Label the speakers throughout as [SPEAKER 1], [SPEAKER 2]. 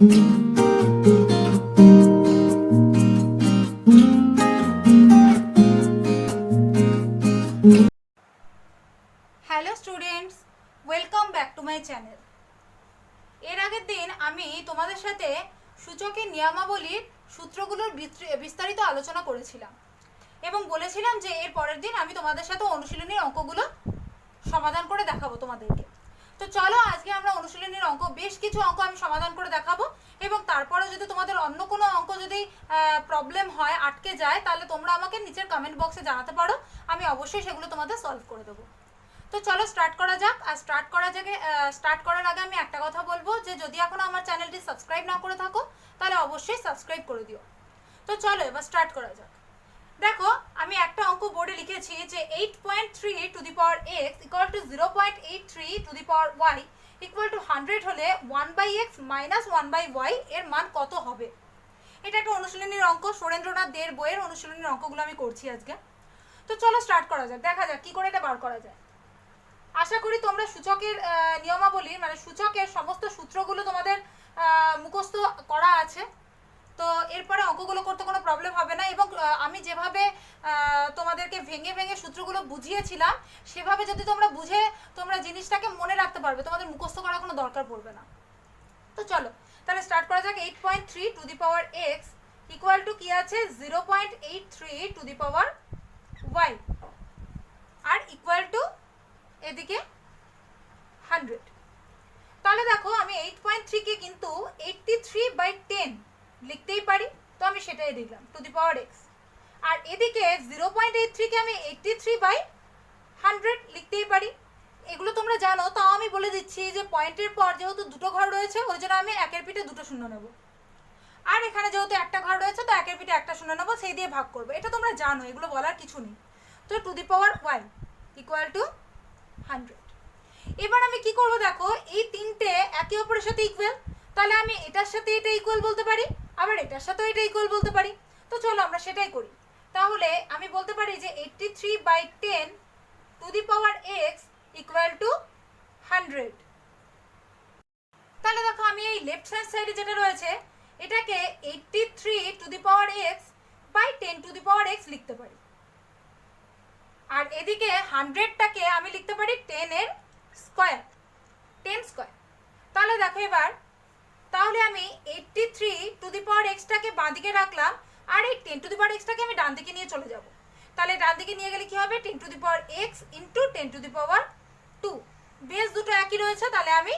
[SPEAKER 1] Hello students, welcome back to my channel. এর আগের দিন আমি তোমাদের সাথে সূচকের নিয়মাবলীর সূত্রগুলোর বিস্তারিত আলোচনা করেছিলাম এবং বলেছিলাম যে এর পরের দিন আমি তোমাদের সাথে অনুশীলনীর অঙ্কগুলো সমাধান করে দেখাবো তোমাদেরকে। তো চলো আজকে আমরা অনুশীলনীর অঙ্ক, বেশ কিছু অঙ্ক আমি সমাধান করে দেখাবো এবং তারপরে যদি তোমাদের অন্য কোনো অঙ্ক যদি প্রবলেম হয়, আটকে যায়, তাহলে তোমরা আমাকে নিচের কমেন্ট বক্সে জানাতে পারো, আমি অবশ্যই সেগুলো তোমাদের সলভ করে দেবো। তো চলো স্টার্ট করা যাক। আর স্টার্ট করার আগে আমি একটা কথা বলবো যে যদি এখনো আমার চ্যানেলটি সাবস্ক্রাইব না করে থাকো তাহলে অবশ্যই সাবস্ক্রাইব করে দিও। তো চলো এবার স্টার্ট করা যাক। দেখো আমি একটা অঙ্ক বোর্ডে লিখেছি যে 8.3 to the power x equal two 0.83 to the power y equal to 100 হলে 1/x মাইনাস 1/y এর মান কত হবে। এটা একটা অনুশীলনীর অঙ্ক, সুরেন্দ্রনাথ দের বইয়ের অনুশীলনীর অঙ্কগুলো আমি করছি আজকে। তো চলো স্টার্ট করা যাক, দেখা যাক কি করে এটা বার করা যায়। আশা করি তোমরা সূচকের নিয়মাবলীর মানে সূচকের সমস্ত সূত্রগুলো তোমাদের মুখস্থ করা আছে। তো এরপরে অঙ্কগুলো করতে কোনো প্রবলেম হবে না এবং আমি যেভাবে তোমাদেরকে ভেঙে ভেঙে সূত্রগুলো বুঝিয়েছিলাম সেভাবে যদি তোমরা বুঝে তোমরা জিনিসটাকে মনে রাখতে পারবে, তোমাদের মুখস্থ করার কোনো দরকার পড়বে না। তো চলো তাহলে স্টার্ট করা যাক। 8.3 to the power x equal to কি আছে 0.83 টু দি পাওয়ার ওয়াই আর ইকুয়াল টু এদিকে 100। তাহলে দেখো আমি 8.3 কে কিন্তু 83/10 লিখতেই পারি, তো আমি সেটাই লিখলাম টু দি পাওয়ার এক্স। আর এদিকে 0.83 কে আমি 83/100 লিখতেই পারি। এগুলো তোমরা জানো, তাও আমি বলে দিচ্ছি যে পয়েন্টের পর যেহেতু দুটো ঘর রয়েছে ওই জন্য আমি একের পিঠে দুটো শূন্য নেব, আর এখানে যেহেতু একটা ঘর রয়েছে তো একের পিঠে একটা শূন্য নেবো, সেই দিয়ে ভাগ করবো। এটা তোমরা জানো, এগুলো বলার কিছু নেই। তো to the power y equal to 100। এবার আমি কি করব, দেখো এই তিনটে একে অপরের সাথে ইকুয়াল, তাহলে আমি এটার সাথে এটা ইকুয়াল বলতে পারি, আবার এটার সাথেও এটা ইকুয়াল বলতে পারি। তো চলো আমরা সেটাই করি। তাহলে আমি বলতে পারি যে 83/10 two the power x equal to 100। তাহলে দেখো আমি এই লেফট হ্যান্ড সাইডে যেটা রয়েছে এটাকে 83 to the power x by 10 to the power x লিখতে পারি, আর এদিকে 100টাকে আমি লিখতে পারি 10 এর স্কয়ার, 10 স্কয়ার। তাহলে দেখো এবার, তাহলে আমি 83 টু দি পাওয়ার এক্সটাকে বাঁ দিকে রাখলাম আর এই 10 টু দি পাওয়ার এক্সটাকে আমি ডান দিকে নিয়ে চলে যাব। তাহলে ডান দিকে নিয়ে গেলে কি হবে 10 to the power x into 10 to the power 2। Base দুটো একই রয়েছে, তাহলে আমি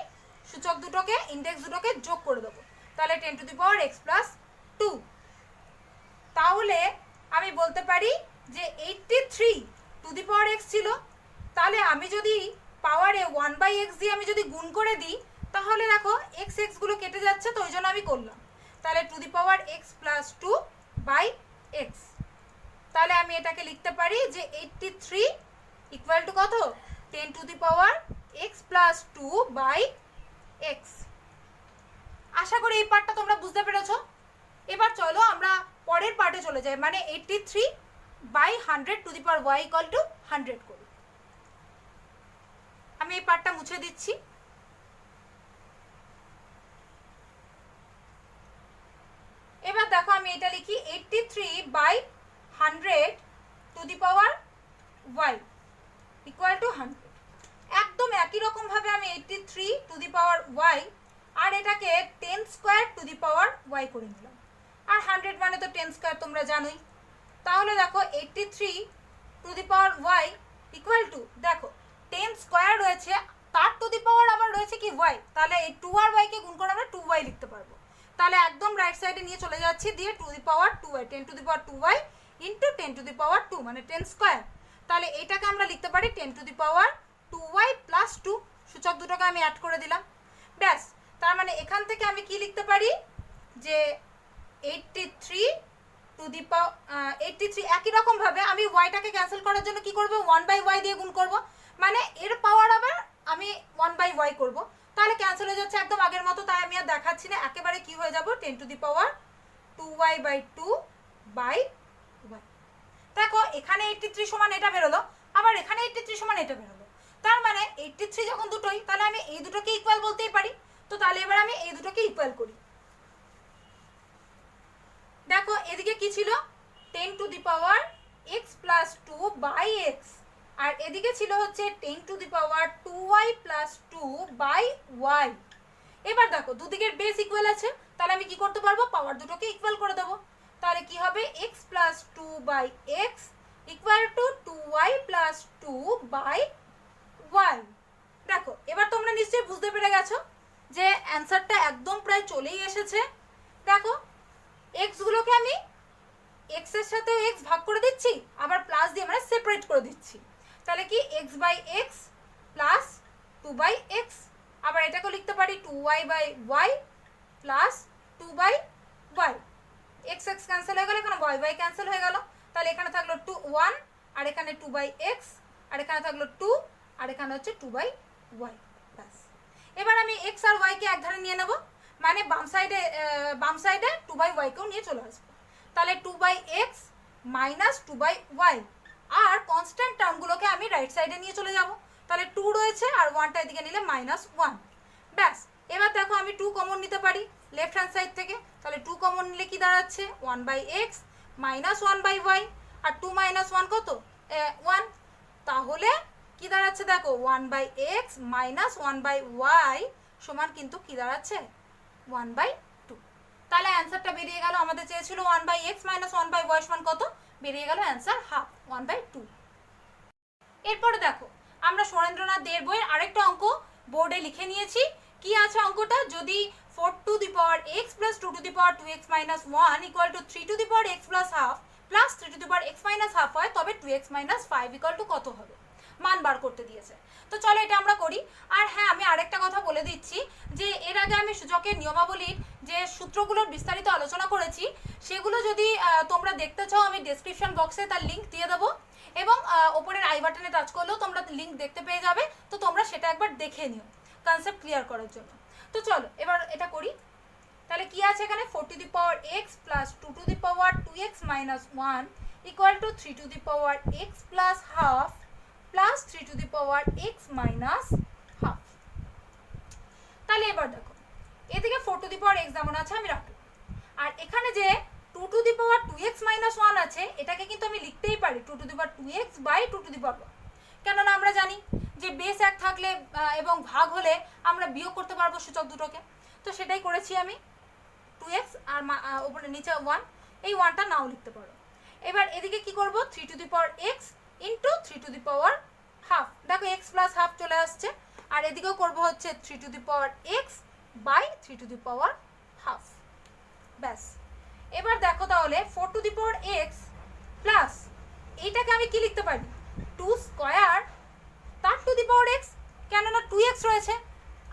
[SPEAKER 1] সূচক দুটোকে, ইন্ডেক্স দুটোকে যোগ করে দেবো। তাহলে 10 to the power x plus 2। তাহলে আমি বলতে পারি যে 83 টু দি পাওয়ার এক্স ছিল, তাহলে আমি যদি পাওয়ারে 1/x দিয়ে আমি যদি গুণ করে দিই তাহলে দেখো এক্স এক্সগুলো কেটে যাচ্ছে, তো ওই জন্য আমি করলাম। তাহলে two the power x plus 2/x। তাহলে আমি এটাকে লিখতে পারি যে 83 ইকুয়াল টু কত 10 to the power x plus 2/x। আশা করি এই পার্টটা তোমরা বুঝতে পেরেছো। এবার চলো আমরা পরের পার্টে চলে যাই, মানে 83/100 to the power y equal to 100 করি। আমি এই পার্টটা মুছে দিচ্ছি। এবার দেখো আমি এটা লিখি 83/100 to the power y equal to 100। একদম একই রকম ভাবে আমি 83 টু দি পাওয়ার ওয়াই আর এটাকে 10 square to the power y করে নিলাম, আর 100 মানে তো 10 স্কয়ার তোমরা জানোই। তাহলে দেখো 83 to the power y equal to, দেখো 10 স্কয়ার রয়েছে, তার টু দি পাওয়ার আবার রয়েছে কি ওয়াই, তাহলে এই 2 আর ওয়াই কে গুণ করে আমরা 2y লিখতে পারবো। তাহলে একদম রাইট সাইডে নিয়ে চলে যাচ্ছি, দিয়ে to the power 2y, 10 to the power 2y into 10 to the power 2 মানে 10 স্কয়ার। তাহলে এইটাকে আমরা লিখতে পারি 10 to the power 2y plus 2। সূচক দুটোকে আমি অ্যাড করে দিলাম, ব্যাস। তার মানে এখান থেকে আমি কি লিখতে পারি যে 83 টু দি পাওয়ার 83, একই রকম ভাবে আমি ওয়াইটাকে ক্যান্সেল করার জন্য কি করব 1/y দিয়ে গুণ করব, মানে এর পাওয়ার আবার আমি 1/y করব, তাহলে ক্যান্সেল হয়ে যাচ্ছে একদম আগের মতো। তাই আমি আর দেখাচ্ছি না, একেবারে কি হয়ে যাব 10 টু দি পাওয়ার 2y/2/y। দেখো এখানে 83 সমান এটা বেরোলো, আবার এখানে 83 সমান এটা বেরোলো, তার মানে 83 যখন দুটোই, তাহলে আমি এই দুটোকে ইকুয়াল বলতেই পারি। তো তাহলে এবার আমি এই দুটোকে ইকুয়াল করি। দেখো এদিকে কি ছিল 10 to the power x plus 2 by x, আর এদিকে ছিল হচ্ছে 10 to the power 2y plus 2 by y. এবার দেখো দুদিকের বেস ইকুয়াল আছে, তাহলে আমি কি করতে পারবো, পাওয়ার দুটোকে ইকুয়াল করে দেবো। তাহলে কি হবে x plus 2 by x equal to 2y plus 2 by y. দেখো এবার তোমরা নিশ্চয়ই বুঝতে পেরে গেছো যে অ্যান্সারটা একদম প্রায় চলেই এসেছে। দেখো এক্স গুলোকে আমি এক্স এর সাথে এক্স ভাগ করে দিচ্ছি, আবার প্লাস দিয়ে মানে সেপারেট করে দিচ্ছি। তাহলে কি x by x plus 2 by x, আবার এটাকেও লিখতে পারি 2y by y plus 2 by y. X x cancel হয়ে গেল, এখানে ওয়াই বাই ক্যান্সেল হয়ে গেল, তাহলে এখানে থাকলো 1 আর এখানে 2 বাই এক্স, আর এখানে থাকলো 2 আর এখানে হচ্ছে 2 বাই ওয়াই। ব্যাস, এবার আমি এক্স আর ওয়াইকে এক ধারে নিয়ে নেব, মানে বাম সাইডে 2 বাই ওয়াইকেও নিয়ে চলে আসবো। তাহলে 2 by x minus 2 by y, আর কনস্ট্যান্ট টার্মগুলোকে আমি রাইট সাইডে নিয়ে চলে যাব। তাহলে 2 রয়েছে আর 1টা এদিকে নিলে -1। ব্যাস, এবার দেখো আমি 2 কমন নিতে পারি লেফট হ্যান্ড সাইড থেকে। তাহলে 2 কমন নিলে কি দাঁড়াচ্ছে 1 by x minus 1 by y, আর 2 মাইনাস 1 কত 1। তাহলে কি দাঁড়াচ্ছে দেখো 1 by x minus 1 by y সমান কিন্তু কি দাঁড়াচ্ছে 1 বাই 2। তাহলে অ্যান্সারটা বেরিয়ে গেল, আমাদের চেয়েছিল 1 by x minus 1 by y সমান কত, বেরিয়ে গেল অ্যান্সার হাফ 1 বাই 2। এরপরে দেখো আমরা সুরেন্দ্রনাথ দের বইয়ের আরেকটা অঙ্ক বোর্ডে লিখে নিয়েছি। কি আছে অঙ্কটা, যদি 4 to the power x plus 2 to the power 2x minus 1 equal to 3 to the power x plus half plus 3 to the power x minus half হয়, তবে 2x মাইনাস 5 ইকুয়াল টু কত হবে, মান বার করতে দিয়েছে। তো চলো এটা আমরা করি। আর হ্যাঁ, আমি আরেকটা কথা বলে দিচ্ছি যে এর আগে আমি সূচকের নিয়মাবলীর যে সূত্রগুলোর বিস্তারিত আলোচনা করেছি, সেগুলো যদি তোমরা দেখতে চাও আমি ডেসক্রিপশন বক্সে তার লিঙ্ক দিয়ে দেবো, এবং ওপরের আই বাটনে টাচ করলেও তোমরা লিঙ্ক দেখতে পেয়ে যাবে। তো তোমরা সেটা একবার দেখে নিও কনসেপ্ট ক্লিয়ার করার জন্য। তো চলো এবার এটা করি। তাহলে কি আছে এখানে 4 to the power x plus 2 to the power 2x minus 1 equal to 3 to the power x plus half plus 3 to the power x minus half. তাহলে এবার দেখো এদিকে 4 টু দি পাওয়ার x যেমন আছে আমি রাখলাম, আর এখানে যে 2 to the power 2x minus 1 আছে এটাকে কিন্তু আমি লিখতেই পারি 2 to the power 2x by 2 to the power 1, কেননা আমরা জানি যে বেস এক থাকলে এবং ভাগ হলে আমরা বিয়োগ করতে পারবো সূচক দুটোকে। তো সেটাই করেছি আমি, 2x আর উপরে নিচে 1, এই 1টা নাও লিখতে পারো। এবার এদিকে কি করব 3 to the power x into 3 to the power half, দেখো x প্লাস হাফ চলে আসছে, আর এদিকেও করব হচ্ছে 3 to the power x by 3 to the power half. ব্যাস, এবার দেখো তাহলে 4 to the power x plus এইটাকে আমি কি লিখতে পারি 2 স্কয়ার তার টু দি পাওয়ার x, কেননা 2x রয়েছে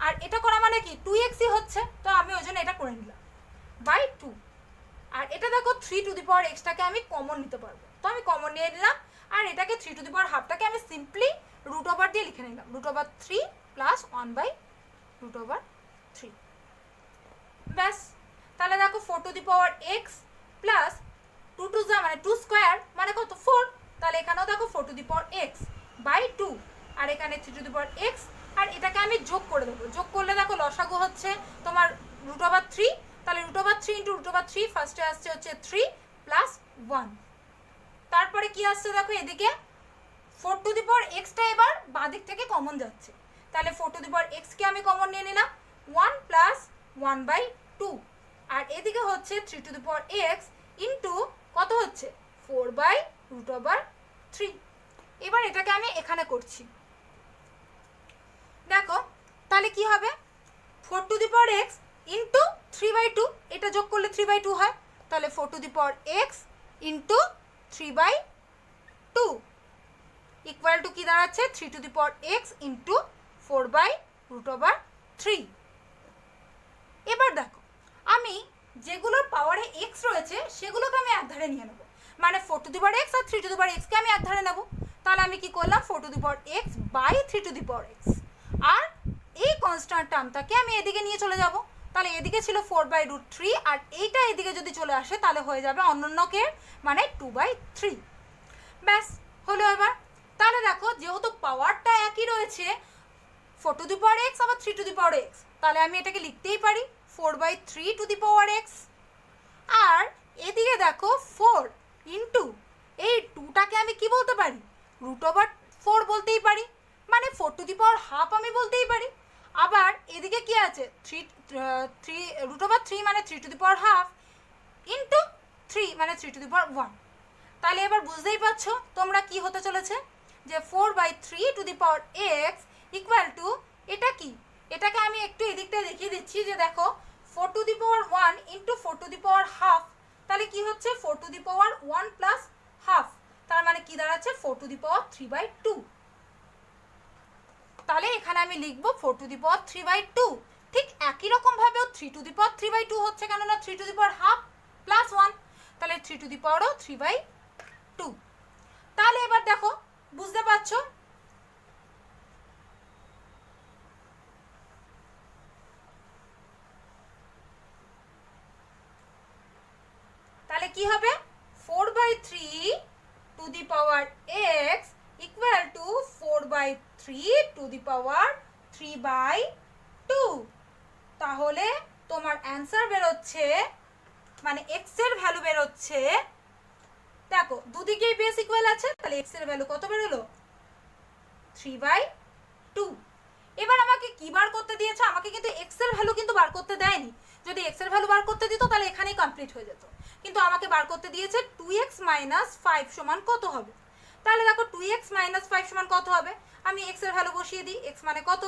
[SPEAKER 1] আর এটা করা মানে কি 2xই হচ্ছে, তো আমি ওই জন্য এটা করে নিলাম বাই 2। আর এটা দেখো 3 টু দি পাওয়ার xটাকে আমি কমন নিতে পারবো, তো আমি কমন নিয়ে নিলাম, আর এটাকে 3 টু দি পাওয়ার হাফটাকে আমি সিম্পলি রুট ওভার দিয়ে লিখে নিলাম, root over 3 plus 1 by root over 3। ব্যাস, তাহলে দেখো 4 to the power x plus 2 to যা মানে 2 স্কয়ার মানে কত 4, তাহলে এখানেও দেখো 4 to the power x by 2, আর এখানে 3 টু দি পাওয়ার x, আর এটাকে আমি যোগ করে দেবো। যোগ করলে দেখো লসাগু হচ্ছে তোমার রুট ওভার 3, তাহলে root over 3 into root over 3 ফার্স্টে আসছে হচ্ছে 3 প্লাস 1, তারপরে কি আসছে দেখো এদিকে 4 টু দি পাওয়ার xটা এবার বাঁ দিক থেকে কমন যাচ্ছে, তাহলে 4 টু দি পাওয়ার x কে আমি কমন নিয়ে নিলাম 1 প্লাস 1 বাই 2, আর এদিকে হচ্ছে 3 to the power x into কত হচ্ছে 4 বাই রুট ওভার 3। এবার এটাকে আমি এখানে করছি, দেখো তাহলে কি হবে 4 to the power x into 3 by 2, এটা যোগ করলে 3 বাই 2 হয়, তাহলে 4 to the power x into 3 by 2 equal to কি দাঁড়াচ্ছে 3 to the power x into 4 by root over 3। এবার দেখো আমি যেগুলোর পাওয়ারে x রয়েছে সেগুলোকে আমি এক ধারে নিয়ে নেবো, মানে 4 টু দি পাওয়ার x আর 3 টু দি পাওয়ার x কে আমি এক ধারে নেবো। তাহলে আমি কি করলাম 4 to the power x by 3 to the power x, আর এই কনস্ট্যান্ট টার্মটাকে আমি এদিকে নিয়ে চলে যাব, তাহলে এদিকে ছিল 4 বাই রুট 3, আর এইটা এদিকে যদি চলে আসে তাহলে হয়ে যাবে অন্যকে মানে 2 বাই 3। ব্যাস হলো এবার। তাহলে দেখো যেহেতু পাওয়ারটা একই রয়েছে 4 টু দি পাওয়ার x আবার 3 টু দি পাওয়ার x, তাহলে আমি এটাকে লিখতেই পারি 4 by 3 to the power x, আর এদিকে দেখো 4 ইন্টু এই 2টাকে আমি কি বলতে পারি, √4 বলতেই পারি, মানে 4⁻½ আমি বলতেই পারি। আবার এদিকে কি আছে, 3 মানে 3⁻½ ইন্টু 3 মানে 3⁻1। তাহলে এবার বুঝতেই পারছো তোমরা কি হতে চলেছে, যে 4/3 ইকুয়াল টু এটা কি, এটাকে আমি একটু এদিকটা দেখিয়ে দিচ্ছি, যে দেখো 4⁻1 ইন্টু 4⁻½ তাহলে কি হচ্ছে 4⁻1 প্লাস হাফ, তার মানে কি দাঁড়াচ্ছে 4⁻3/2। তাহলে এখানে আমি লিখবো 4⁻3/2। ঠিক একই রকম ভাবেও 3⁻3/2 হচ্ছে, কেননা 3⁻½ প্লাস 1, তাহলে 3⁻3/2। তাহলে এবার দেখো বুঝতে পারছো, তাহলে কি হবে 4/3 ইকুয়াল টু 4/3 তাহলে তোমার অ্যান্সার বেরোচ্ছে, মানে এক্স এর ভ্যালু বেরোচ্ছে, দেখো দুদিকেই বেস ইকুয়াল আছে, তাহলে এক্স এর ভ্যালু কত বেরোলো 3/2। এবার আমাকে কি বার করতে দিয়েছে, আমাকে কিন্তু এক্স এর ভ্যালু কিন্তু বার করতে দেয়নি। যদি এক্স এর ভ্যালু বার করতে দিত তাহলে এখানেই কমপ্লিট হয়ে যেত, কিন্তু আমাকে বার করতে দিয়েছে 2x - 5 সমান কত হবে। তাহলে দেখো 2x - 5 সমান কত হবে, আমি এক্স এর ভ্যালু বসিয়ে দিই। এক্স মানে কত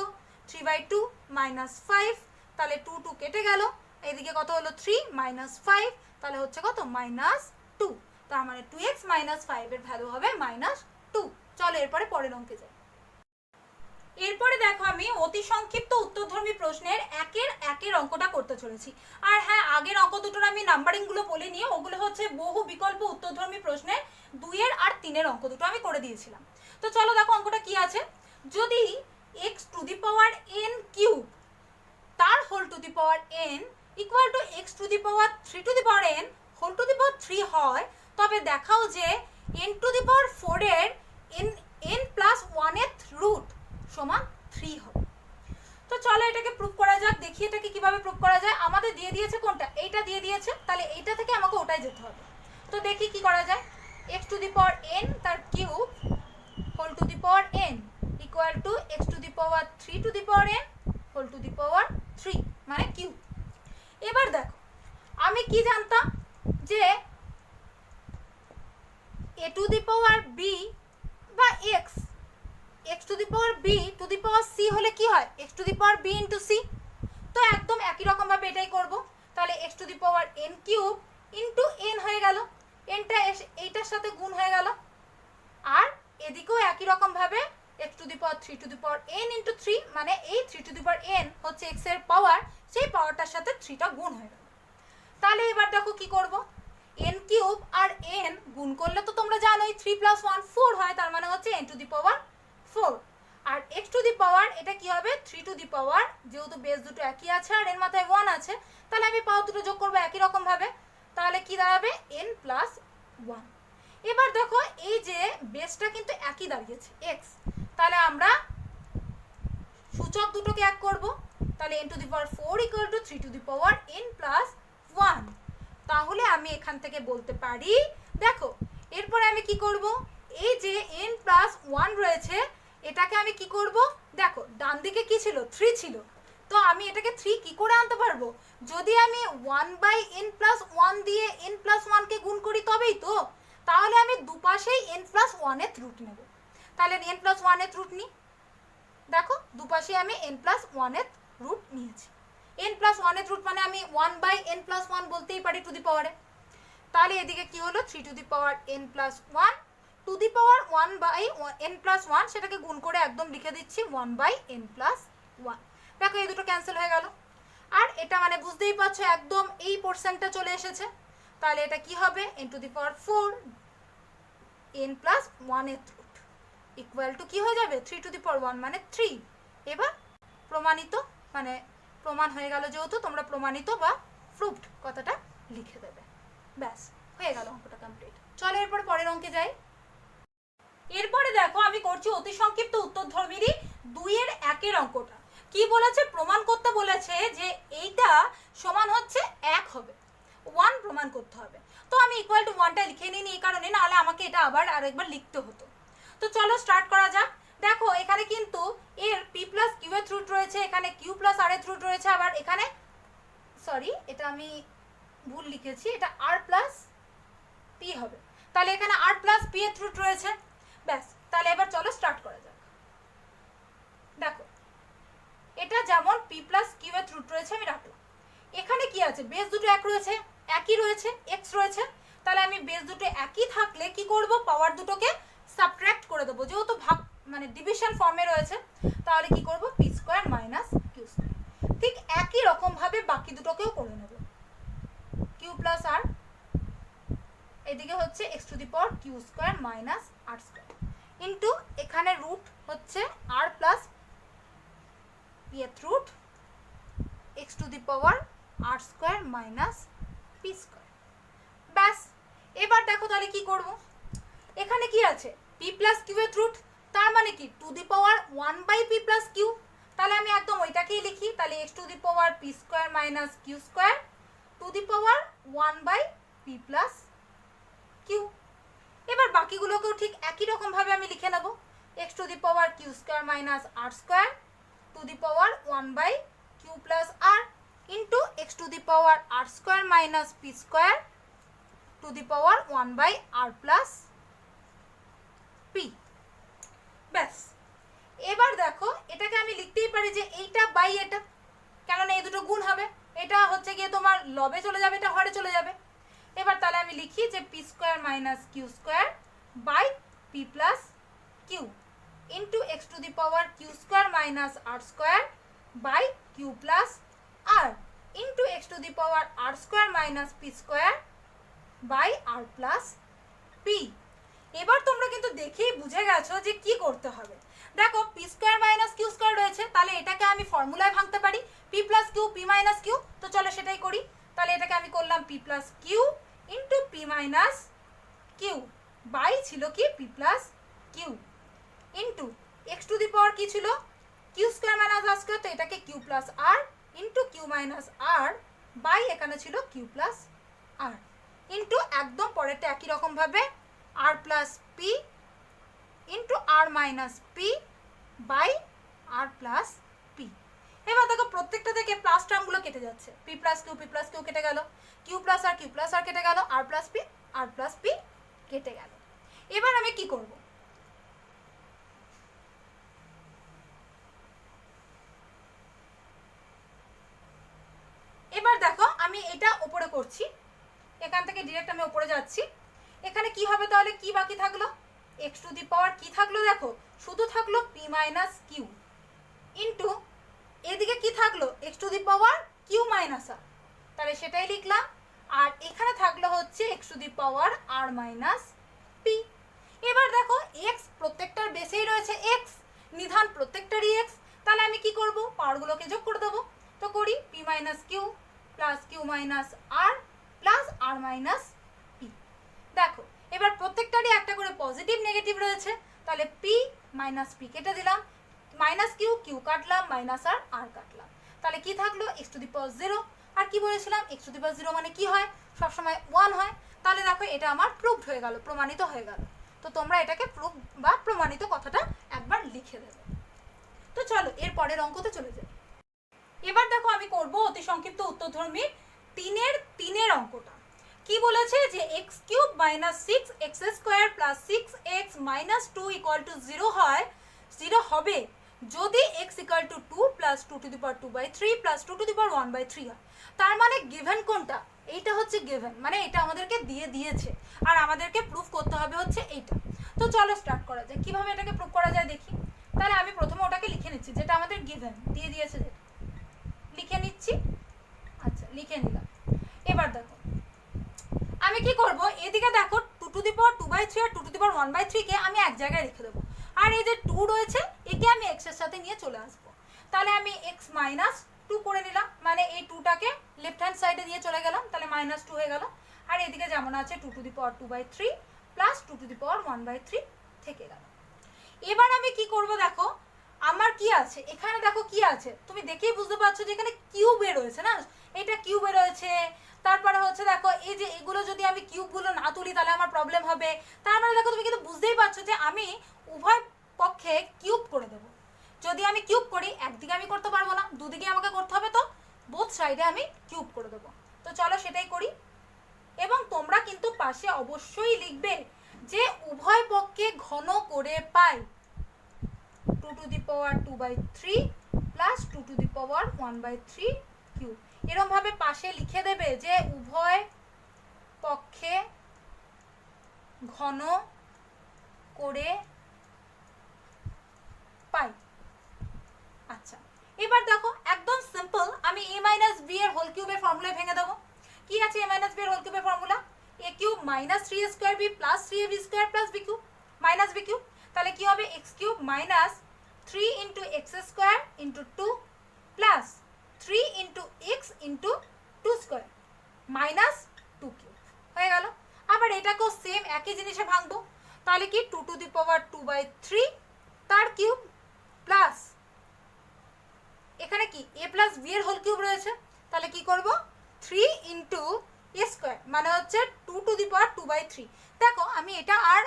[SPEAKER 1] 3/2 - 5, তাহলে 2 2 কেটে গেল, এদিকে কত হলো 3 - 5, তাহলে হচ্ছে কত -2, তার মানে 2x - 5 এর ভ্যালু হবে -2। চলো এরপরে পরের অঙ্কে যাই। এরপরে দেখো আমি অতি সংক্ষিপ্ত উত্তরধর্মী প্রশ্নের একের অঙ্কটা করতে চলেছি। আর হ্যাঁ, আগের অঙ্ক দুটোর আমি নাম্বারিংগুলো বলে নিয়ে, ওগুলো হচ্ছে বহু বিকল্প উত্তরধর্মী প্রশ্নের 2 আর 3 অঙ্ক দুটো আমি করে দিয়েছিলাম। তো চলো দেখো অঙ্কটা কি আছে, যদি x⁴ তার n ইকুয়াল টু x⁴n হয়, তবে দেখাও যে n⁴ এর n+1th রুট সমান 3 হবে। তো চলো এটাকে প্রুফ করা যাক, দেখি এটাকে কিভাবে প্রুফ করা যায়। আমাদের দিয়ে দিয়েছে কোনটা, এইটা দিয়ে দিয়েছে, তাহলে এইটা থেকে আমাকে ওটাই যেতে হবে। তো দেখি কি করা যায়, x⁴n তার cube n equal to x⁴3 মানে কিউব। এবার দেখো আমি কি জানতাম, যে a⁴b বা x⁴b⁴c হলে কি হয় x⁴b * c। তো একদম একই রকম ভাবে এটাই করব, তাহলে x⁴n³ n হয়ে গেল, nটা এইটার সাথে গুণ হয়ে গেল, আর এদিকেও একই রকম ভাবে x⁴3n * 3 মানে এই 3n হচ্ছে x এর পাওয়ার, সেই পাওয়ারটার সাথে 3টা গুণ হয়ে গেল। তাহলে এবার দেখো কি করব, n³ আর n গুণ করলে তো তোমরা জানোই 3 + 1 4 হয়, তার মানে হচ্ছে n⁴, আর x⁴ এটা কি হবে 3⁴, যেহেতু বেস দুটো একই আছে আর এর মাথায় 1 আছে, তাহলে আমি পাওয়ার দুটো যোগ করবো একই রকম ভাবে, তাহলে কি দাঁড়াবে n+1। এবার দেখো এই যে বেসটা কিন্তু একই দাঁড়িয়েছে x, তাহলে আমরা সূচক দুটোকে এক করব, তাহলে n⁴ ইকুয়াল টু 3n+1। তাহলে আমি এখান থেকে বলতে পারি, দেখো এরপরে আমি কি করব, এই যে n+1 রয়েছে এটাকে আমি কি করব, দেখো ডান দিকে কি ছিল 3 ছিল, তো আমি এটাকে 3 কি করে আনতে পারবো, যদি আমি 1/n+1 দিয়ে n+1 কে গুণ করি তবেই তো। তাহলে আমি দুপাশেই n+1th রুট নেব, তাহলে n+1th রুট নিই, দেখো দুপাশেই আমি n+1th রুট নিয়েছি। n+1th রুট মানে আমি 1/n+1 বলতেই পারি টু দি পাওয়ারে, তাহলে এদিকে কি হলো 3n+1 two the power 1/n+1, সেটাকে গুণ করে একদম লিখে দিচ্ছি 1/n+1। দেখো এই দুটো ক্যান্সেল হয়ে গেল, আর এটা মানে বুঝতেই পারছো একদম এই পোরশনটা চলে এসেছে, তাহলে এটা কি হবে n⁴ n+1th root equal to কি হয়ে যাবে 3⁴ মানে 3। এবার প্রমাণিত মানে প্রমাণ হয়ে গেল, যেহেতু তোমরা প্রমাণিত বা প্রুভড কথাটা লিখে দেবে, ব্যাস হয়ে গেল অঙ্কটা কমপ্লিট। চলো এরপর পরের অঙ্কে যাই। এরপরে দেখো আমি করছি অতি সংক্ষিপ্ত উত্তরধর্মীরই 2 অঙ্কটা। কি বলেছে, প্রমাণ করতে বলেছে যে এইটা সমান হচ্ছে 1 হবে, 1 প্রমাণ করতে হবে। তো আমি ইকুয়াল টু 1টা লিখে নিই এই কারণে, নাহলে আমাকে এটা আবার আরেকবার লিখতে হতো। তো চলো স্টার্ট করা যাক। দেখো এখানে কিন্তু এর পি প্লাস কিউ এর রুট রয়েছে, এখানে কিউ প্লাস আর এর রুট রয়েছে, আবার এখানে সরি এটা আমি ভুল লিখেছি, এটা আর প্লাস পি হবে। তাহলে এখানে আর প্লাস পি এর রুট রয়েছে। ব্যাস, তাহলে এবার চলো স্টার্ট করা যাক। দেখো এটা যেমন পি প্লাস কিউ এর রুট রয়েছে আমি রাখলাম। এখানে কি আছে, বেস দুটো এক রয়েছে, একই রয়েছে, এক্স রয়েছে। তাহলে আমি বেস দুটো একই থাকলে কি করব, পাওয়ার দুটোকে সাবট্রাক্ট করে দেবো, যেহেতু ভাগ মানে ডিভিশন ফর্মে রয়েছে। তাহলে কি করব, P square minus Q square. ঠিক একই রকম ভাবে বাকি দুটোকেও করে নেব। কিউ প্লাস আর, এদিকে হচ্ছে x to the power q square minus r square, into এখানে রুট হচ্ছে আর প্লাস পি এর root x to the power r square minus p square. ব্যাস, এবার দেখো তাহলে কি করব, এখানে কি আছে পি প্লাস কিউ এর রুট, তার মানে কি to the power 1/p plus q. তাহলে আমি একদম ওইটাকেই লিখি, তাহলে x to the power p square minus Q square to the power 1/p plus q. এবার বাকিগুলোকেও ঠিক একই রকম ভাবে আমি লিখে নেব, x to the power q square minus r square to the power 1/q plus r into x to the power r square minus p square to the power 1/r plus p. ব্যাস, এবার দেখো এটাকে আমি লিখতেই পারি যে এইটা by এটা, কেননা এই দুটো গুণ হবে, এটা হচ্ছে গিয়ে তোমার লবে চলে যাবে, এটা হরে চলে যাবে। এবার তাহলে আমি লিখি যে p square minus Q square by p plus q into x to the power q square minus r square by q plus r into x to the power r square minus p square by r plus p. এবার তোমরা কিন্তু দেখেই বুঝে গেছো যে কি করতে হবে। দেখো p square minus Q square রয়েছে, তাহলে এটাকে আমি ফর্মুলায় ভাঙতে পারি, p plus q p minus q. তো চলো সেটাই করি। তাহলে এটাকে আমি করলাম p plus q into p minus q by ছিল কি p plus q into x to the power কি ছিল q square minus r square, তো এটাকে q plus r into q minus r by এখানে ছিল কিউ প্লাস আর ইন্টু একদম পরেরটা একই রকম ভাবে r plus p into r minus p by r plus p. এবার দেখো প্রত্যেকটা থেকে প্লাস টার্মগুলো কেটে যাচ্ছে, পি প্লাস কিউ কেটে গেল, কিউ প্লাস আর কেটে গেল, আর প্লাস পি কেটে গেল। এবার আমি কি করব, এবার দেখো আমি এটা উপরে করছি, এখান থেকে ডিরেক্ট আমি উপরে যাচ্ছি। এখানে কি হবে তাহলে, কি বাকি থাকলো, এক্স টু দি পাওয়ার কি থাকলো, দেখো শুধু থাকলো পি মাইনাস কিউ ইন্টু এদিকে কি থাকলো x to the power q minus r, তাহলে সেটাই লিখলাম। আর এখানে থাকলো হচ্ছে x to the power r minus p. এবার দেখো এক্স প্রত্যেকটার বেসেই রয়েছে এক্স, নিধান প্রত্যেকটারই এক্স, তাহলে আমি কি করব, পাওয়ারগুলোকে যোগ করে দেবো। তো করি p minus q plus q minus r plus r minus p. দেখো এবার প্রত্যেকটারই একটা করে পজিটিভ নেগেটিভ রয়েছে, তাহলে পি মাইনাস পি কেটে দিলাম, মাইনাস কিউ কিউ কাটলাম, মাইনাস আর আর কাটলাম, তাহলে কি থাকলো এক্স টু দি পাওয়ার 0। আর কি বলেছিলাম, এক্স টু দি পাওয়ার 0 মানে কি হয়, সবসময় 1 হয়। তাহলে দেখো এটা আমার প্রুভড হয়ে গেল, প্রমাণিত হয়ে গেল। তো তোমরা এটাকে প্রুভ বা প্রমাণিত কথাটা একবার লিখে দেবে। তো চলো এর পরের অঙ্কতে চলে যাই। এবার দেখো আমি করব অতি সংক্ষিপ্ত উত্তরধর্মী 3-এর অঙ্কটা। কি বলেছে যে x cube minus 6x square plus 6x minus 2 equal to 0 হয়, 0 হবে যদি x equal to 2 plus 2 to the power 2/3 plus 2 to the power 1/3 হয়। তার মানে গিভেন কোনটা, এইটা হচ্ছে গিভেন, মানে এটা আমাদেরকে দিয়ে দিয়েছে আর আমাদেরকে প্রুফ করতে হবে হচ্ছে এইটা। তো চলো স্টার্ট করা যায়, কিভাবে এটাকে প্রুফ করা যায় দেখি। তাহলে আমি প্রথমে ওটাকে লিখে নিচ্ছি যেটা আমাদের গিভেন দিয়ে দিয়েছে, যেটা লিখে নিচ্ছি। আচ্ছা লিখে নিলাম। এবার দেখো আমি কি করব, এদিকে দেখো 2 to the power 2/3 R 2 to the power 1/3 কে আমি এক জায়গায় রেখে দেবো, আর এই যে 2 রয়েছে একে আমি x এর সাথে নিয়ে চলে আসবো। তাহলে আমি x মাইনাস 2 করে নিলাম, মানে এই 2টাকে লেফট হ্যান্ড সাইডে নিয়ে চলে গেলাম, তাহলে মাইনাস 2 হয়ে গেল। আর এদিকে যেমন আছে 2 to the power 2/3 plus 2 to the power 1/3 থেকে গেল। এবার আমি কি করব দেখো, আমার কি আছে এখানে, দেখো কি আছে, তুমি দেখেই বুঝতে পারছো যে এখানে কিউবে রয়েছে না, এটা কিউবে রয়েছে। তারপরে হচ্ছে দেখো এই যে এগুলো যদি আমি কিউবগুলো না তুলি তাহলে আমার প্রবলেম হবে। তার মানে দেখো তুমি কিন্তু বুঝতেই পারছো যে আমি উভয় পক্ষে কিউব করে দেবো। যদি আমি কিউব করি একদিকে আমি করতে পারবো না, দুদিকে আমাকে করতে হবে, তো বোথ সাইডে আমি কিউব করে দেবো। তো চলো সেটাই করি। এবং তোমরা কিন্তু পাশে অবশ্যই লিখবে যে উভয় পক্ষে ঘন করে পাই 2^2/3 প্লাস 2^1/3 কিউব। এরকম ভাবে পাশে লিখে দেবে যে উভয় পক্ষে ঘন করে পাই। আচ্ছা, এবার দেখো একদম সিম্পল, আমি a - b এর হোল কিউবের ফর্মুলায় ভেঙে দেবো। কি আছে a - b এর হোল কিউবের formula? a cube minus 3a² b plus 3ab² plus b cube minus b cube. তাহলে কি হবে? x cube minus 3 into x square into 2 plus 3 into x into 2 square minus 2 cube হয়ে গেল। আবার এটাকেও same একই জিনিসে ভাঙবো। তাহলে কি 2^2/3 তার কিউব প্লাস এখানে কি a প্লাস b এর হোল কিউব রয়েছে, তাহলে কি করব 3 ইন্টু এ স্কোয়ার মানে হচ্ছে 2^2/3। দেখো আমি এটা আর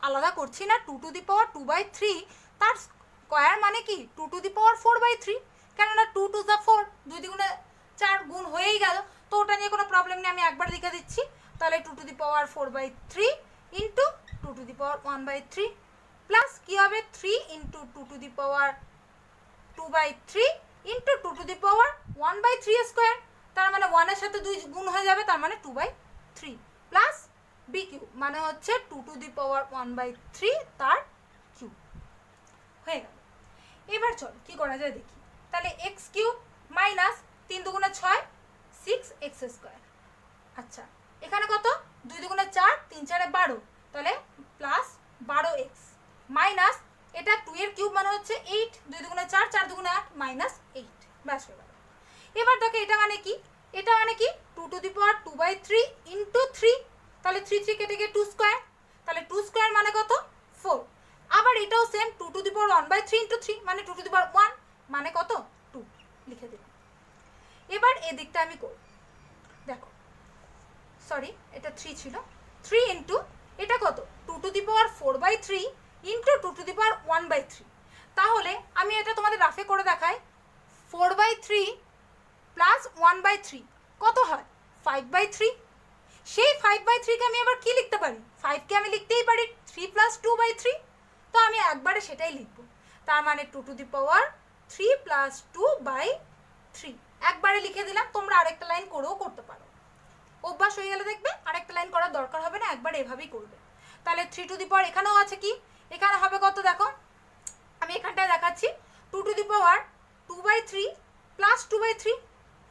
[SPEAKER 1] আলাদা করছি না, 2^2/3 তার স্কোয়ার মানে কি 2^4/3, কেননা 2 2 4, 2 দ্বিগুণে 4 গুণ হয়েই গেল, তো ওটা নিয়ে কোনো প্রবলেম নেই, আমি একবার লিখে দিচ্ছি। তাহলে 2^4/3 ইন্টু 2^1/3 প্লাস কি হবে 3 ইন্টু 2^2/3 ইন্টু 2^1/3 স্কোয়ার, তার মানে 1 এর সাথে 2 গুণ হয়ে যাবে, তার মানে 2/3 প্লাস বি কিউব মানে হচ্ছে 2^1/3 তার কিউব হয়ে গেল। এবার চলো কি করা যায় দেখি। তাহলে এক্স কিউব মাইনাস 3 দুগুণে 6 6x²। আচ্ছা এখানে কত 2 দুগুণে 4 3 4 12, তাহলে প্লাস 12x মাইনাস এটা 2 এর কিউব মানে হচ্ছে 8, 2 দুগুণে 4 4 দুগুণে 8 মাইনাস 8 ব্যাস হয়ে গেল। এবার দেখো এটা মানে কি, এটা মানে কি 2^2/3 ইন্টু 3, তাহলে 3 3 কেটে গিয়ে 2 স্কোয়ার, তাহলে 2 স্কোয়ার মানে কত 4। আবার এটাও সেম 2^1/3 ইন্টু 3 মানে 2^1 মানে কত 2 লিখে দিলাম। এবার এদিকটা আমি করব, দেখো সরি এটা 3 ছিল, 3 ইন্টু এটা কত 2^4/3 ইন্টু 2^1/3, তাহলে আমি এটা তোমাদের রাফে করে দেখাই। 4/3 প্লাস 1/3 কত হয় 5/3। সেই 5/3 কে আমি আবার কি লিখতে পারি, 5 কে আমি লিখতেই পারি 3 প্লাস 2/3, তো আমি একবারে সেটাই লিখব। তার মানে 2^3 প্লাস 2/3 একবারে লিখে দিলাম। তোমরা আরেকটা লাইন করেও করতে পারো, অভ্যাস হয়ে গেলে দেখবে আরেকটা লাইন করার দরকার হবে না, একবার এভাবেই করবে। তাহলে 3 এখানেও আছে কি, এখানে হবে কত দেখো আমি এখানটায় দেখাচ্ছি 2^2/3 প্লাস 2/3,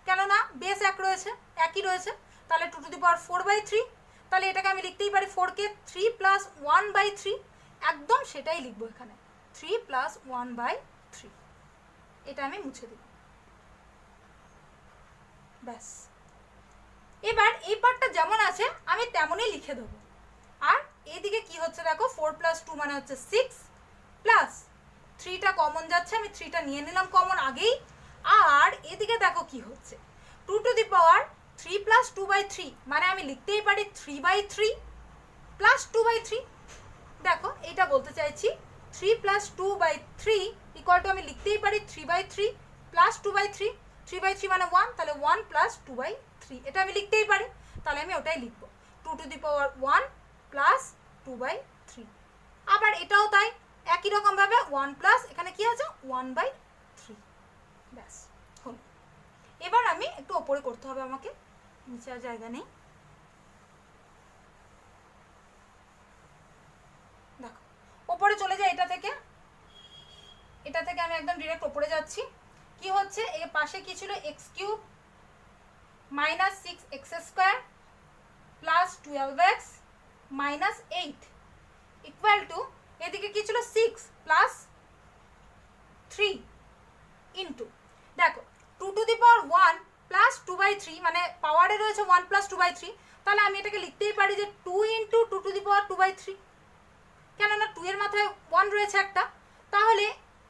[SPEAKER 1] কেননা বেস এক রয়েছে একই রয়েছে, তাহলে 2^4/3, তাহলে এটাকে আমি লিখতেই পারি 4কে 3 প্লাস 1/3, একদম সেটাই লিখবো এখানে 3 প্লাস 1/3, এটা আমি মুছে দিই ব্যাস। এবার এই পার্টটা যেমন আছে আমি তেমনই লিখে দেবো। আর এইদিকে কি হচ্ছে দেখো 4 প্লাস 2 মানে হচ্ছে 6 প্লাস 3টা কমন যাচ্ছে, আমি 3টা নিয়ে নিলাম কমন আগেই। আর এদিকে দেখো কি হচ্ছে 2^3 প্লাস 2/3 মানে আমি লিখতেই পারি 3/3 প্লাস 2/3। দেখো এটা বলতে চাইছি 3 প্লাস 2/3 ইকুয়াল টু আমি লিখতেই পারি 3/3 প্লাস 2/3, 3/3 মানে 1, তাহলে 1 প্লাস 2/3 এটা আমি লিখতেই পারি, তাহলে আমি ওটাই লিখবো 2^1 প্লাস 2/3। আবার এটাও তাই একই রকম ভাবে 1 প্লাস এখানে কি আছে 1/3 ব্যাস হলো। এবার আমি একটু ওপরে করতে হবে আমাকে, নিচে আর জায়গা নেই। দেখো ওপরে চলে যায়, এটা থেকে আমি একদম ডিরেক্ট ওপরে যাচ্ছি। কি হচ্ছে এর পাশে কি ছিল x cube minus 6x² plus 12x minus 8 equal to এদিকে কি ছিল 6 প্লাস 3 ইন্টু দেখো 2^1 প্লাস 2/3 মানে পাওয়ারে রয়েছে 1 প্লাস 2/3, তাহলে আমি এটাকে লিখতেই পারি যে 2 ইন্টু 2^2/3, কেননা 2 এর মাথায় 1 রয়েছে একটা, তাহলে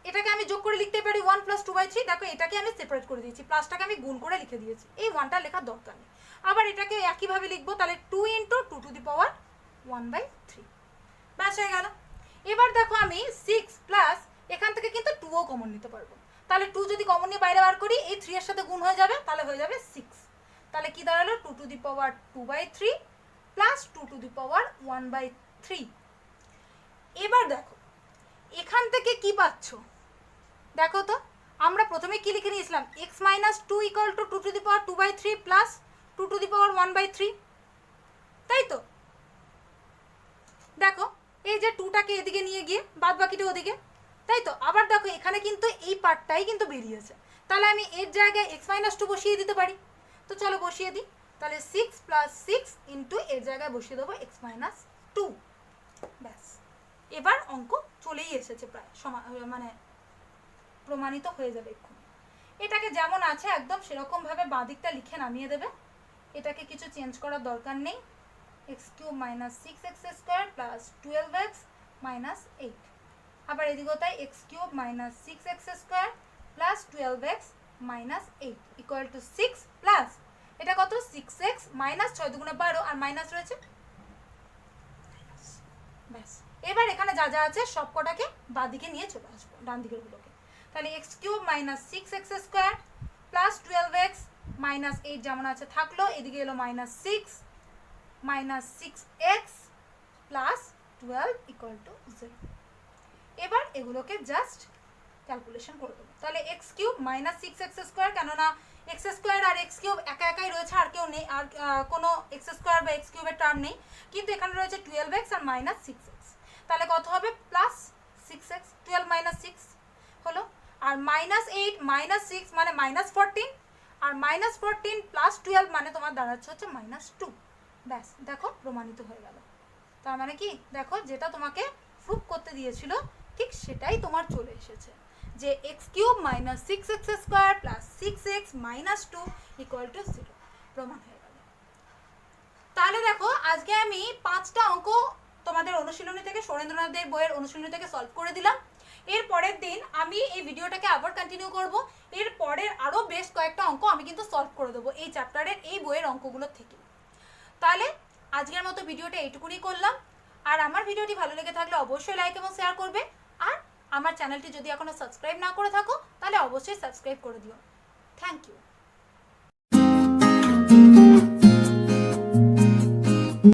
[SPEAKER 1] এটাকে আমি যোগ করে লিখতে পারি 1 + 2/3। দেখো এটাকে আমি সেপারেট করে দিয়েছি, প্লাসটাকে আমি গুণ করে লিখে দিয়েছি, এই 1টা লেখার দরকার নেই। আবার এটাকে একইভাবে লিখবো, তাহলে 2 × 2 ^ 1/3, ব্যাস হয়ে গেল। এবার দেখো আমি 6 প্লাস এখান থেকে কিন্তু 2ও কমন নিতে পারবো, তাহলে 2 যদি কমন নিয়ে বাইরে বার করি এই 3 এর সাথে গুণ হয়ে যাবে, তাহলে হয়ে যাবে 6। তাহলে কি দাঁড়ালো 2 ^ 2/3 প্লাস 2 ^ 1/3। এবার দেখো এখান থেকে কি পাচ্ছ, দেখো তো আমরা প্রথমে কি লিখে নিয়েছিলাম, x - 2 = 2 ^ 2/3 প্লাস 2 ^ 1/3, তাই তো? দেখো এই যে 2টাকে এদিকে নিয়ে গিয়ে বাদ বাকিটা ওদিকে, তাই তো? আবার দেখো এখানে কিন্তু এই পার্টটাই কিন্তু বেরিয়েছে, তাহলে আমি এর জায়গায় x - 2 বসিয়ে দিতে পারি। তো চলো বসিয়ে দিই, তাহলে 6 + 6 * এর জায়গায় বসিয়ে দেবো x - 2, ব্যাস। এবার অঙ্ক চলেই এসেছে, প্রায় মানে প্রমাণিত হয়ে যাবে এক্ষুনি। এটাকে যেমন আছে একদম সেরকমভাবে বাঁ দিকটা লিখে নামিয়ে দেবে, এটাকে কিছু চেঞ্জ করার দরকার নেই। x³ - 6x² + 12x - 8। আবার এদিকেও তাই, x³ - 6x² + 12x - 8 = 6 প্লাস এটা কত 6x - 6 × 2 = 12 আর মাইনাস রয়েছে, ব্যাস। এবার এখানে যা যা আছে সব কটাকে বাঁ দিকে নিয়ে চলে আসবো, ডান দিকের গুলোকে। তাহলে x³ - 6x² + 12x - 8 যেমন আছে থাকলো, এদিকে এলো -6 - 6x + 12 = 0। এবার এগুলোকে জাস্ট ক্যালকুলেশন করে দেবো। তাহলে x³ - 6x², কেননা x² আর x³ একা একাই রয়েছে, আর কেউ নেই, আর কোনো x² বা x³ এর টার্ম নেই, কিন্তু এখানে রয়েছে 12x আর -6x, তাহলে কত হবে +6x, 12 - 6 হলো। আর -8 - 6 মানে -14, আর -14 + 12 মানে তোমার দাঁড়াচ্ছে হচ্ছে -2, ব্যাস। দেখো প্রমাণিত হয়ে গেল। তার মানে কি, দেখো যেটা তোমাকে প্রুফ করতে দিয়েছিল ঠিক সেটাই তোমার চলে এসেছে, যে x³ - 6x² + 6x - 2 = 0, প্রমাণ হয়ে গেল। তাহলে দেখো আজকে আমি 5টা অঙ্ক তোমাদের অনুশীলনী থেকে, সুরেন্দ্রনাথের বইয়ের অনুশীলনী থেকে সলভ করে দিলাম। এর পরের দিন আমি এই ভিডিওটাকে আবার কন্টিনিউ করব, এর পরের আরও বেশ কয়েকটা অঙ্ক আমি কিন্তু সলভ করে দেবো এই চ্যাপ্টারের এই বইয়ের অঙ্কগুলোর থেকে। তাহলে আজকের মতো ভিডিওটা এইটুকুনি করলাম। আর আমার ভিডিওটি ভালো লেগে থাকলে অবশ্যই লাইক এবং শেয়ার করবে, আর আমার চ্যানেলটি যদি এখনো সাবস্ক্রাইব না করে থাকো তাহলে অবশ্যই সাবস্ক্রাইব করে দিও। Thank you.